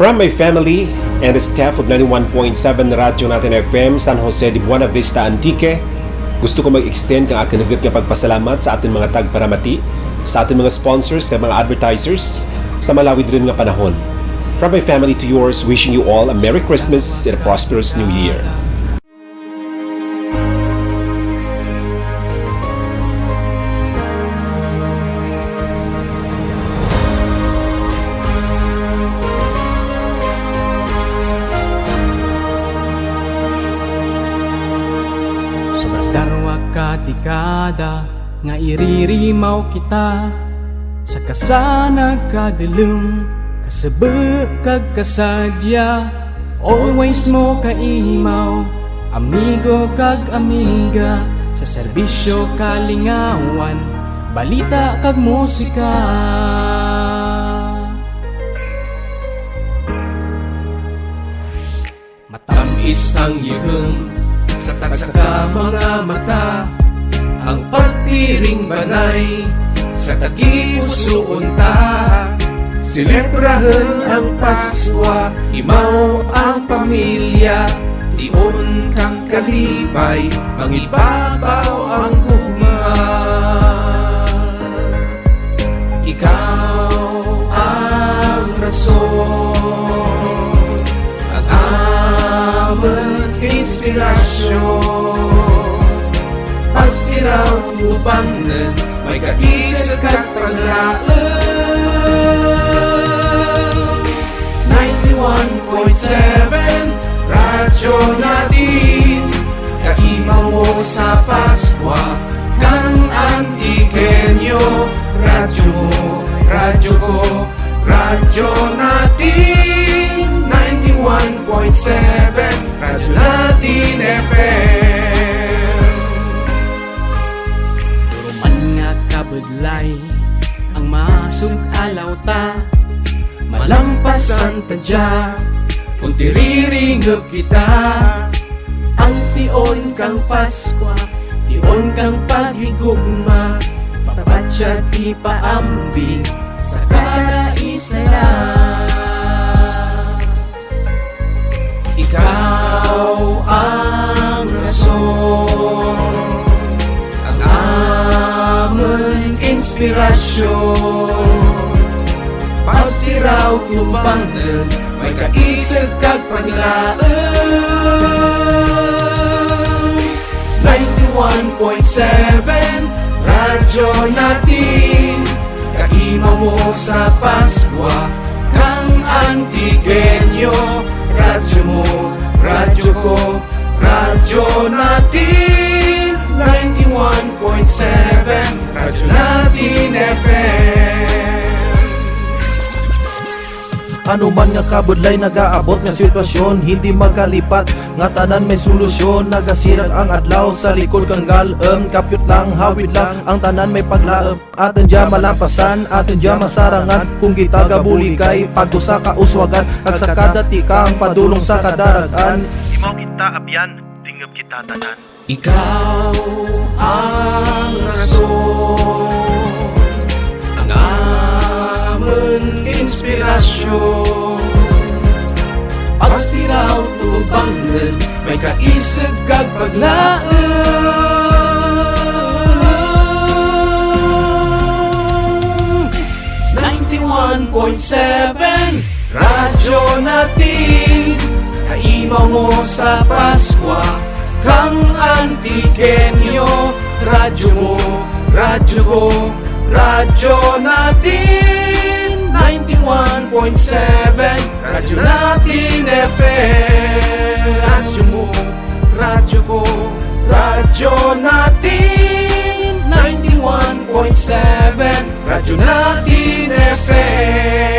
From my family and the staff of 91.7 Radyo Natin FM, San Jose de Buena Vista, Antique, gusto ko mag-extend ang aking naglit nga pagpasalamat sa ating mga tagparamati, sa ating mga sponsors at mga advertisers sa malawid rin nga panahon. From my family to yours, wishing you all a Merry Christmas and a prosperous New Year. Darwa ka dekada nga iririmaw kita sa kasanag kadulong kasebe kag kasadya. Always mo kaimaw amigo kag amiga sa serbisyo kalingawan, balita kag musika. Matamis ang yihong sa tagsaka mga mata, ang pagtiring banay sa tagipusoon ta. Selebrahan ang Paskwa, imaw ang pamilya, tion kang kalibay, mangibabaw ang gugma. Ikaw ang rason, ang aming inspirasyon. Pagtiraw tubangan, may kaisa kag paglaan. 91.7 Radyo Natin, kaimaw mo sa Paskwa kang Antiqueño. Radyo mo, radyo ko, Radyo Natin. 91.7 Radyo Natin FM. Puro man nga kabudlay ang masug alaw ta, malampasan tadya kung tiriringog kita. Ang tion kang Paskwa, tion kang paghigugma, papatsya di paambing sa kada isaya. Ikaw ang rason, ang aming inspirasyon. Pagtiraw tubangan, may kaisag kag paglaan. 91.7 Radyo Natin, kaimaw mo sa Paskwa kang Antiqueño. Radyo mo, radyo ko, Radyo Natin. 91.7 Radyo Natin FM. Ano man nga kabudlay nagaabot nga sitwasyon, hindi magkalipat nga tanan may solusyon. Nagasirag ang adlaw sa likod kang galem, kapyot lang, hawid lang ang tanan may paglaem. Atin dya malampasan, atin dya masarangan, kung kita gabuli kay pag-usa ka uswagan. Ag sa kada tika ang padulong sa kadaragan, di mo kita abyan, tingab kita tanan. Ikaw ang rason, ang aming inspirasyon. Pagtiraw tubangan, may kaisag kag paglaan. 91.7 Radyo Natin, kaimaw mo sa Paskwa kang Antiqueño. Radyo mo, radyo ko, Radyo Natin. 91.7 Radyo Natin FM. Radyo mo, radyo ko, Radyo Natin. 91.7 Radyo Natin FM.